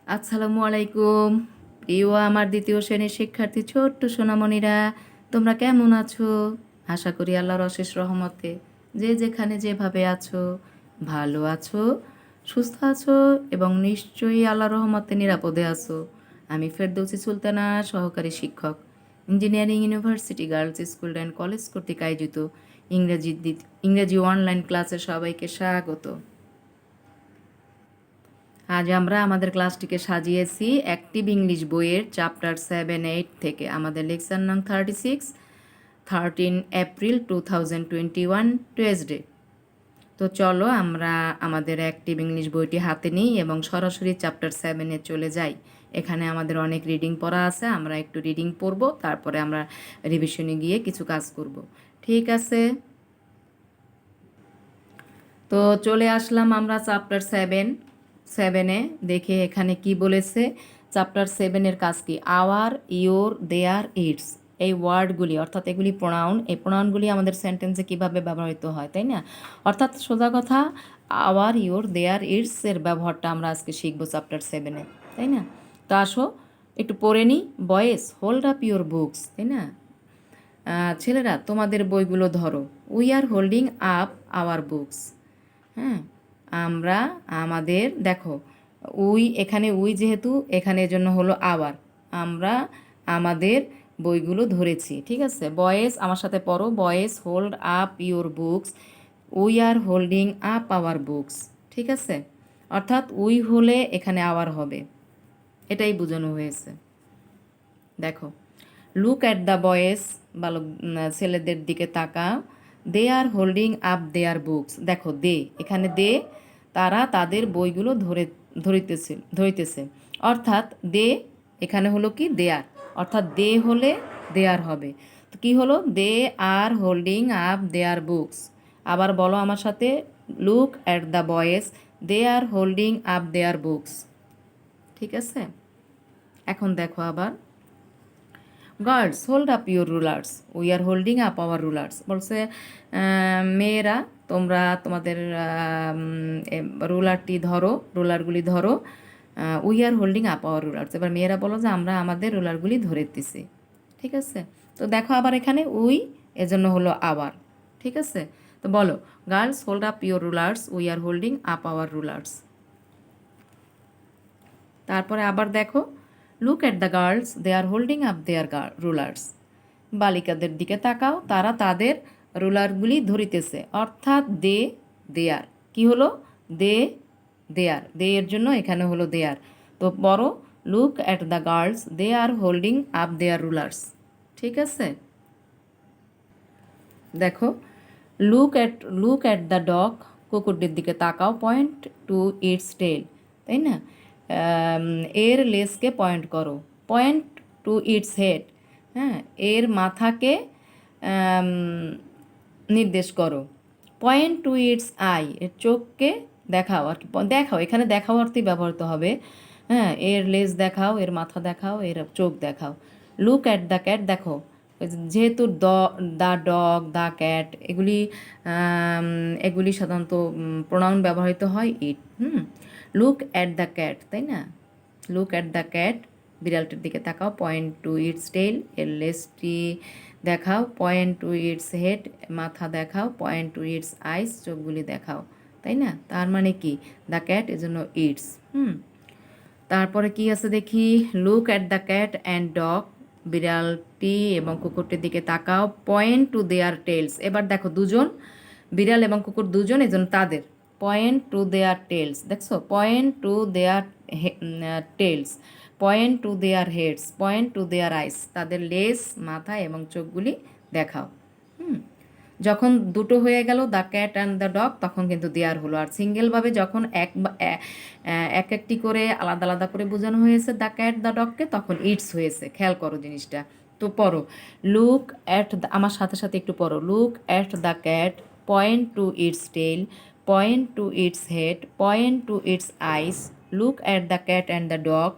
আসসালামু আলাইকুম। প্রিয় আমার দ্বিতীয় শ্রেণীর শিক্ষার্থী ছোট্ট সোনামণিরা, তোমরা কেমন আছো? আশা করি আল্লাহর অশেষ রহমতে যে যেখানে যেভাবে আছো ভালো আছো, সুস্থ আছো এবং নিশ্চয়ই আল্লাহর রহমতে নিরাপদে আছো। আমি ফেরদৌসী সুলতানা, সহকারী শিক্ষক, engineering university girls school and college কর্তৃক আয়োজিত ইংরেজি অনলাইন ক্লাসে সবাইকে স্বাগত। আজ আমরা আমাদের ক্লাসটিকে সাজিয়েছি অ্যাক্টিভ ইংলিশ বইয়ের চ্যাপ্টার 7-8 থেকে। আমাদের লেকচার নং 36, 13 এপ্রিল 2021 টুয়েসডে। তো চলো আমরা আমাদের অ্যাক্টিভ ইংলিশ বইটি হাতে নিই এবং সরাসরি চ্যাপ্টার 7-এ চলে যাই। এখানে আমাদের অনেক রিডিং পড়া আছে, আমরা একটু রিডিং পড়ব, তারপরে আমরা রিভিশনে গিয়ে কিছু কাজ করব। ঠিক আছে, তো চলে আসলাম আমরা চ্যাপ্টার 7-এ। দেখে এখানে কি বলেছে। চ্যাপ্টার 7-এর কাজ কি? আওয়ার, ইয়োর, দেয়ার, ইটস, এই ওয়ার্ডগুলি অর্থাৎ এগুলি প্রোনাউন, এই প্রোনাউনগুলি আমাদের সেন্টেন্সে কীভাবে ব্যবহৃত হয়, তাই না? অর্থাৎ সোজা কথা, আওয়ার, ইয়োর, দেয়ার, ইটস এর ব্যবহারটা আমরা আজকে শিখবো চ্যাপ্টার 7-এ, তাই না? তো আসো একটু পড়ে নিই। বয়েস, হোল্ড আপ ইয়োর বুকস, তাই না? ছেলেরা তোমাদের বইগুলো ধরো। We are holding up hour books. হ্যাঁ, আমরা আমাদের, দেখো এখানে যেহেতু এখানে জন্য হলো আওয়ার, আমরা আমাদের বইগুলো ধরেছি, ঠিক আছে? বয়েস, আমার সাথে পড়ো। বয়েস hold up your books, we are holding up hour books, ঠিক আছে? অর্থাৎ উই হলে এখানে আওয়ার হবে, এটাই বোঝানো হয়েছে। দেখো, লুক অ্যাট দ্য বয়েস, বালক ছেলেদের দিকে তাকাও। দে are holding up their books. দেখো দে, এখানে দে, তারা তাদের বইগুলো ধরিতেছে। অর্থাৎ দে এখানে হলো কি? দেয়ার, অর্থাৎ দে হলে দেয়ার হবে। তো কি হলো? They are holding up their books. আবার বলো আমার সাথে, look at the boys, they are holding up their books, ঠিক আছে? এখন দেখো আবার, girls hold up your rulers, we are holding up our rulers. বলছে মেয়েরা তোমরা তোমাদের রুলারটি ধরো, রুলারগুলি ধরো। We are holding up our rulers. এবার মেয়েরা বলো যে আমরা আমাদের রুলারগুলি ধরেতেছি, ঠিক আছে? তো দেখো আবার এখানে উই, এজন্য হলো আওয়ার, ঠিক আছে? তো বলো, girls hold up your rulers, we are holding up our rulers. তারপরে আবার দেখো, look at the girls, they are holding up their rulers. বালিকাদের দিকে তাকাও, তারা তাদের রুলারগুলি ধরিতেছে। অর্থাৎ দেয়ার কি হলো? দেয়ার, দে এর জন্য এখানে হলো দেয়ার। তো বড়, look at the girls, they are holding up their rulers, ঠিক আছে? দেখো, লুক অ্যাট দ্য ডগ, কুকুরটির দিকে তাকাও। পয়েন্ট টু ইটস টেল, তাই না? এর লেজকে পয়েন্ট করো। পয়েন্ট টু ইটস হেড, হ্যাঁ, এর মাথাকে নির্দেশ করো। পয়েন্ট টু ইটস আই, এর চোখকে দেখাও আর কি। দেখাও এখানে দেখাও অর্থেই ব্যবহৃত হবে। হ্যাঁ, এর লেজ দেখাও, এর মাথা দেখাও, এর চোখ দেখাও। লুক অ্যাট দ্য ক্যাট, দেখো যেহেতু দ্য ডগ, দ্য ক্যাট, এগুলি সাধারণত প্রোনাউন ব্যবহৃত হয় ইট। লুক অ্যাট দ্য ক্যাট, তাই না? লুক অ্যাট দ্য ক্যাট, বিড়ালটির দিকে তাকাও। পয়েন্ট টু ইটস টেল, এর লেজটি দেখাও। পয়েন্ট টু ইটস হেড, মাথা দেখাও। পয়েন্ট টু ইটস আইস, চোখগুলি দেখাও, তাই না? তার মানে কি? দ্য ক্যাট এজন্য ইটস। তারপরে কি আছে দেখি, look at the cat and dog, বিড়ালটি এবং কুকুরটির দিকে তাকাও। পয়েন্ট টু দেয়ার টেলস, এবার দেখো দুজন, বিড়াল এবং কুকুর দুজন, এজন্য তাদের। পয়েন্ট টু দেয়ার টেলস, দেখছো? Point to their tails, point to their heads, point to their eyes, তাদের লেজ, মাথা এবং চোখগুলি দেখাও। যখন দুটো হয়ে গেল, the cat and the dog, তখন কিন্তু দেয়ার হলো। আর সিঙ্গেলভাবে যখন এক একটি করে আলাদা আলাদা করে বোঝানো হয়েছে দ্য ক্যাট দ্য ডগকে, তখন ইটস হয়েছে। খেয়াল করো জিনিসটা। তো পড়ো, লুক অ্যাট, আমার সাথে সাথে একটু পড়ো। Look at the cat, point to its tail, point to its head, point to its eyes. Look at the cat and the dog,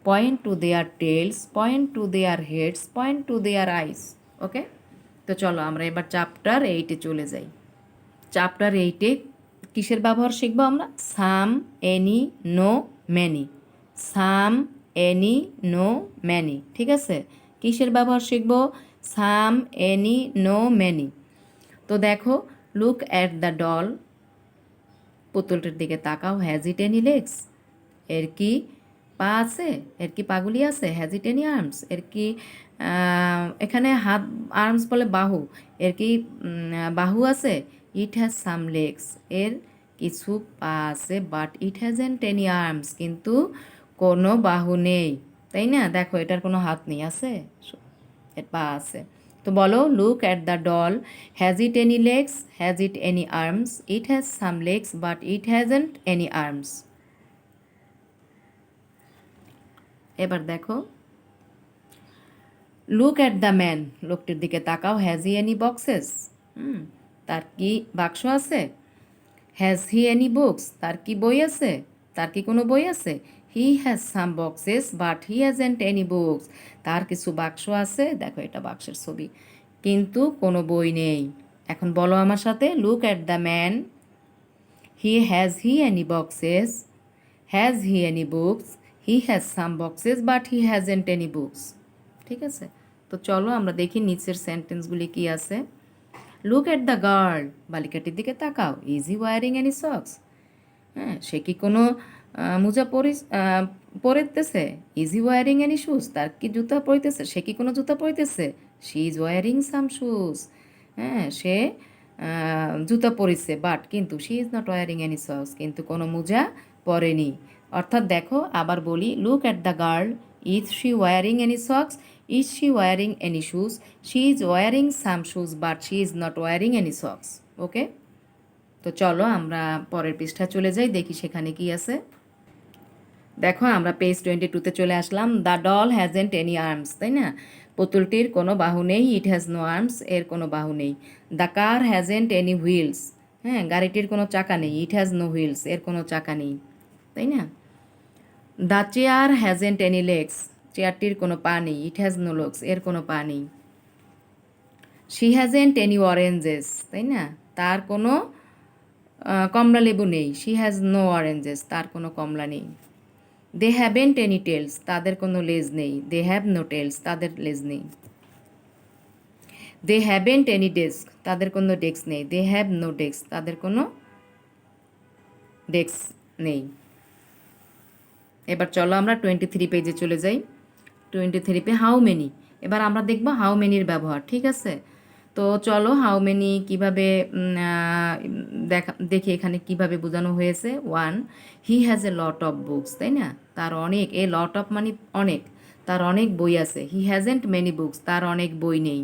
point to their tails, point to their heads, point to their eyes. Okay, তো চলো আমরা এবার chapter 8-এ চলে যাই। Chapter 8-এ কিসের ব্যবহার শিখবো আমরা? সাম, এনি, নো, মেনি, সাম, এনি, নো, ম্যানি। ঠিক আছে, কিসের ব্যবহার শিখব? সাম, এনি, নো, ম্যানি। তো দেখো, লুক অ্যাট দ্য ডল, পুতুলটির দিকে তাকাও। হ্যাজ ইট এনি লেগস, এর কি পা আছে? এর কি পাগুলি আছে? হ্যাজ ইট এনি আর্মস, এর কি এখানে হাত, আর্মস বলে বাহু, এর কি বাহু আছে? ইট হ্যাজ সাম লেগস, এর কিছু পা আছে, but it hasn't any arms, কিন্তু কোনো বাহু নেই। তাই না? দেখো, এটার কোনো হাত নেই, আছে? এর পা আছে। তো বলো, look at the doll, has it any legs, has it any arms, it has some legs but it hasn't any arms. এবার দেখো, লুক অ্যাট দ্য ম্যান, লোকটির দিকে তাকাও। হ্যাজ হি এনি বক্সেস, তার কি বাক্স আছে? হ্যাজ হি এনি বুকস, তার কি বই আছে? তার কি কোনো বই আছে? He has some boxes but he hasn't any books, তার কিছু বাক্স আছে, দেখো এটা বাক্সের ছবি, কিন্তু কোনো বই নেই। এখন বলো আমার সাথে, look at the man, has he any boxes, has he any books, he has some boxes but he hasn't any books. ঠিক আছে, তো চলো আমরা দেখি নিচের সেন্টেন্সগুলি কি আছে। লুক এট দ্য গার্ল, বালিকাটির দিকে তাকাও। Is he wearing any socks, হ্যাঁ, সে কি কোনো মোজা পরিতেছে? Is he wearing any shoes, তার কি জুতা পরিতেছে? সে কি কোনো জুতা পরিতেছে? She is wearing some shoes, হ্যাঁ, সে জুতা পরিছে, বাট কিন্তু she is not wearing any socks, কিন্তু কোনো মোজা পরেনি। অর্থাৎ দেখো, আবার বলি, look at the girl, is she wearing any socks, is she wearing any shoes, she is wearing some shoes but she is not wearing any socks. Okay, তো চলো আমরা পরের পৃষ্ঠায় চলে যাই, দেখি সেখানে কি আছে। দেখো, আমরা পেজ 22-তে চলে আসলাম। The doll hasn't any arms, তাই না? পুতুলটির কোনো বাহু নেই। ইট হ্যাজ নো আর্মস, এর কোনো বাহু নেই। The car hasn't any wheels, হ্যাঁ, গাড়িটির কোনো চাকা নেই। ইট হ্যাজ নো হুইলস, এর কোনো চাকা নেই, তাই না? The chair hasn't any legs, চেয়ারটির কোনো পা নেই। ইট হ্যাজ নো লেগস, এর কোনো পা নেই। শি হ্যাজেন্ট এনি অরেঞ্জেস, তাই না? তার কোনো কমলা লেবু নেই। শি হ্যাজ নো অরেঞ্জেস, তার কোনো কমলা নেই। দে হ্যাভেন্ট এনি টেলস, তাদের কোনো লেজ নেই। দে হ্যাভ নো টেলস, তাদের লেজ নেই। দে হ্যাভেন্ট এনি ডেস্ক, তাদের কোনো ডেস্ক নেই। দে হ্যাভ নো ডেস্ক, তাদের কোনো ডেস্ক নেই। এবার চলো আমরা 23 পেজে চলে যাই। 23 হাউ মেনি, এবার আমরা দেখব হাউ মেনির ব্যবহার। ঠিক আছে, তো চলো হাউ মেনি কীভাবে দেখি এখানে কিভাবে বোঝানো হয়েছে। 1, he has a lot of books, তাই না? তার অনেক, এ লট অফ মানে অনেক, তার অনেক বই আছে। হি হ্যাজেন্ট মেনি বুকস, তার অনেক বই নেই।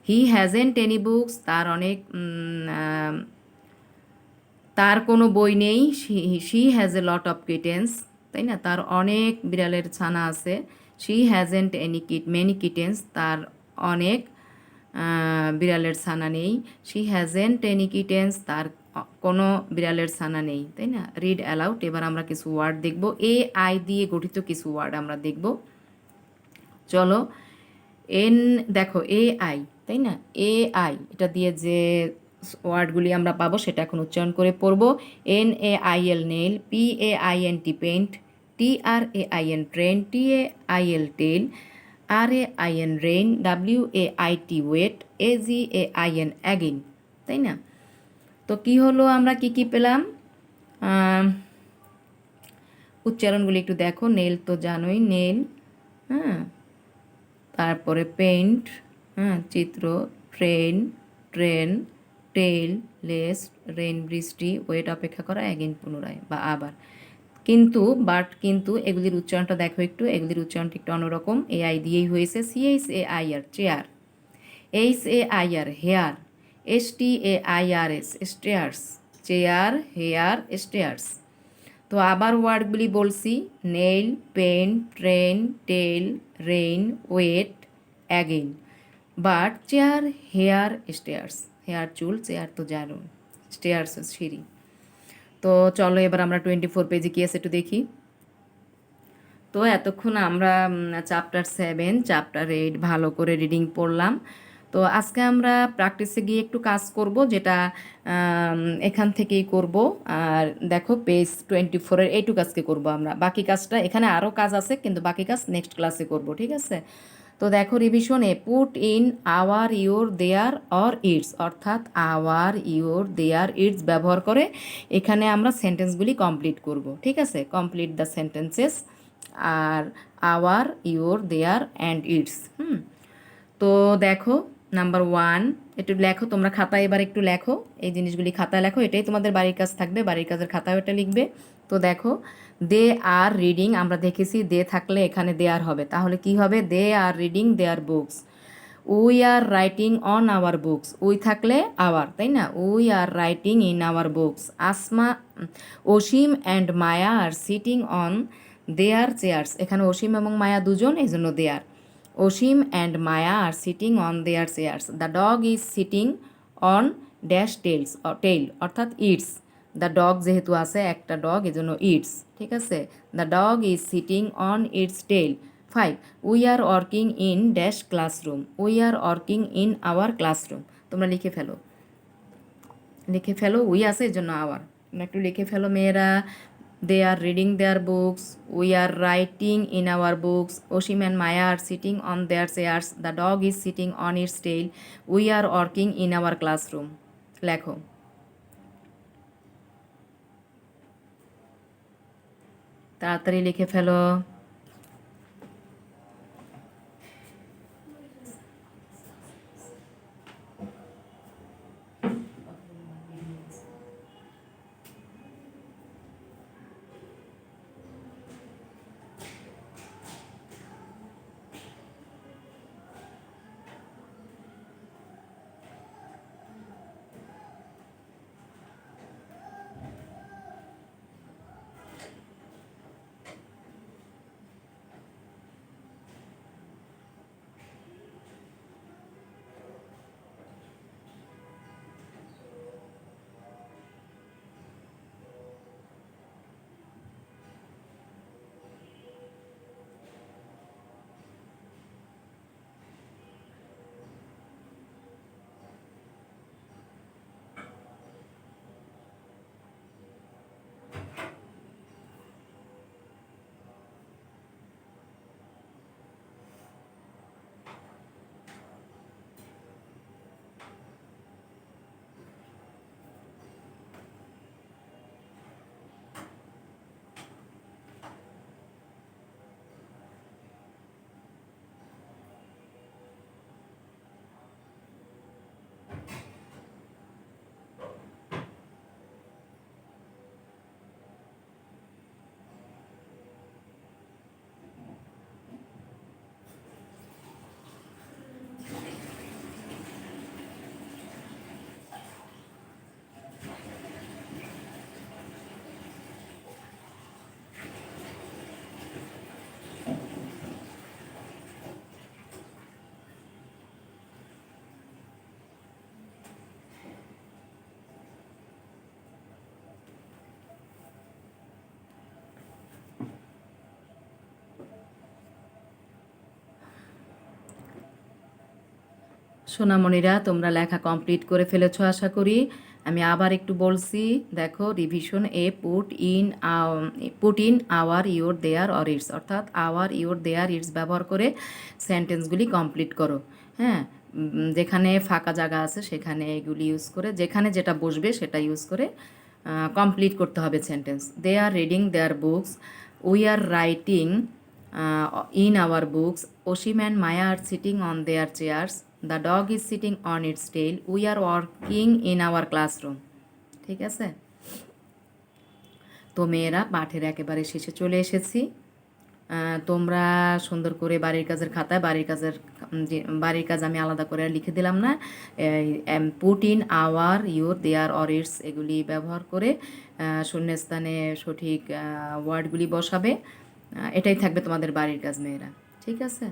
হি হ্যাজেন্ট এনি বুকস, তার অনেক তার কোনো বই নেই। She has a lot of kittens, তাই না? তার অনেক বিড়ালের ছানা আছে। She hasn't any many kittens, তার অনেক বিড়ালের ছানা নেই। শি হ্যাজেন্ট এনি কিটেন্স, তার কোনো বিড়ালের ছানা নেই, তাই না? রিড অ্যালাউড, এবার আমরা কিছু ওয়ার্ড দেখব। এ আই দিয়ে গঠিত কিছু ওয়ার্ড আমরা দেখব। চলো, দেখো এ আই, তাই না? এ আই, এটা দিয়ে যে ওয়ার্ডগুলি আমরা পাবো সেটা এখন উচ্চারণ করে পড়ব। NAIL nail, PAINT paint, TRAIN train, TAIL tail, RAIN rain, WAIT wait, AGAIN again, তাই না? তো কি হলো, আমরা কি কি পেলাম? উচ্চারণগুলি একটু দেখো। নেল তো জানোই, নেল, হ্যাঁ, তারপরে পেইন্ট, হ্যাঁ, চিত্র, ট্রেন, ট্রেন, টেল, লেস, রেন বৃষ্টি, ওয়েট অপেক্ষা করা, অ্যাগেন পুনরায় বা আবার। কিন্তু বাট কিন্তু এগুলির উচ্চারণটা দেখো একটু, এগুলির উচ্চারণটা একটু অন্যরকম। AI দিয়েই হয়েছে। CHAIR chair, HAIR hair, STAIRS stairs, chair, hair, stairs. তো আবার ওয়ার্ডগুলি বলছি। Nail, pen, train, tail, rain, wait, again. But, chair, hair, stairs, hair চুল, চেয়ার তো জানো, স্টেয়ার্স সিঁড়ি। তো চলো এবার আমরা 24 পেজে কি আছে একটু দেখি। তো এতক্ষণ আমরা চ্যাপ্টার 7, চ্যাপ্টার 8 ভালো করে রিডিং পড়লাম। তো আজকে আমরা প্র্যাকটিসে গিয়ে একটু কাজ করব, যেটা এখান থেকেই করব। আর দেখো পেজ 24-এর এইটুকু আজকে করব আমরা, বাকি কাজটা এখানে আরও কাজ আছে কিন্তু বাকি কাজ নেক্সট ক্লাসে করব, ঠিক আছে? তো দেখো রিভিশনে put in our your their or its, অর্থাৎ আওয়ার ইওর দেয়ার ইটস ব্যবহার করে এখানে আমরা সেন্টেন্সগুলি কমপ্লিট করব, ঠিক আছে? কমপ্লিট দ্য সেন্টেন্সেস আর our your their and its. তো দেখো নাম্বার 1 একটু লেখো তোমরা খাতায়, এবার একটু লেখো এই জিনিসগুলি খাতায় লেখো, এটাই তোমাদের বাড়ির কাজ থাকবে, বাড়ির কাজের খাতায় ওটা লিখবে। তো দেখো দে আর রিডিং, আমরা দেখেছি দে থাকলে এখানে দেয়ার হবে, তাহলে কি হবে? They are reading their books. We are writing on our books, we থাকলে আওয়ার, তাই না? We are writing in our books. Asim and Maya are sitting on their chairs, এখানে অসীম এবং মায়া দুজন, এই জন্য their. Asim and Maya are sitting on their chairs. The dog is sitting on dash tail, অর্থাৎ its. The dog যেহেতু আছে একটা ডগ, এজন্য ইটস, ঠিক আছে? The dog is sitting on its tail. 5 we are working in dash classroom, we are working in our classroom. তোমরা লিখে ফেলো, লিখে ফেলো, উই আছে এর জন্য আওয়ার, তোমরা একটু লিখে ফেলো মেয়েরা। They are reading their books, we are writing in our books, Asim and Maya are sitting on their chairs, the dog is sitting on its tail, we are working in our classroom. লেখো, তাড়াতাড়ি লিখে ফেলো। সোনামণিরা তোমরা লেখা কমপ্লিট করে ফেলেছো আশা করি। আমি আবার একটু বলছি, দেখো রিভিশন এ put in our your their or its, অর্থাৎ আওয়ার ইওর দেয়ার ইটস ব্যবহার করে সেন্টেন্সগুলি কমপ্লিট করো। হ্যাঁ, যেখানে ফাঁকা জায়গা আছে সেখানে এগুলি ইউজ করে, যেখানে যেটা বসবে সেটা ইউজ করে কমপ্লিট করতে হবে sentence. They are reading their books, we are writing in our books, Oshim and Maya are sitting on their chairs, the dog is sitting on its tail, we are working in our classroom. ঠিক আছে? তো মেয়েরা পাঠের একেবারে শেষে চলে এসেছি। তোমরা সুন্দর করে বাড়ির কাজের খাতায় বাড়ির কাজ আমি আলাদা করে লিখে দিলাম না, put in our your their or its এগুলি ব্যবহার করে শূন্যস্থানে সঠিক ওয়ার্ডগুলি বসাবে। এটাই থাকবে তোমাদের বাড়ির কাজ মেয়েরা, ঠিক আছে?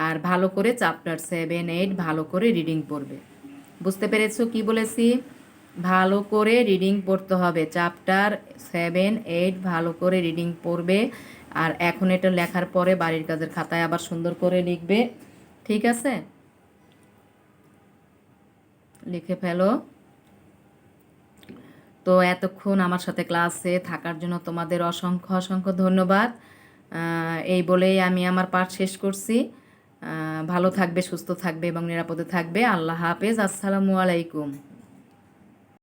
আর ভালো করে চ্যাপ্টার 7-8 ভালো করে রিডিং পড়বে। বুঝতে পেরেছো কি বলেছি? ভালো করে রিডিং পড়তে হবে, চ্যাপ্টার 7-8 ভালো করে রিডিং পড়বে। আর এখন এটা লেখার পরে বাড়ির কাজের খাতায় আবার সুন্দর করে লিখবে, ঠিক আছে? লিখে ফেলো। তো এতক্ষণ আমার সাথে ক্লাসে থাকার জন্য তোমাদের অসংখ্য অসংখ্য ধন্যবাদ। এই বলেই আমি আমার পাঠ শেষ করছি। ভালো থাকবে, সুস্থ থাকবে এবং নিরাপদে থাকবে। আল্লাহ হাফেজ। আসসালামু আলাইকুম।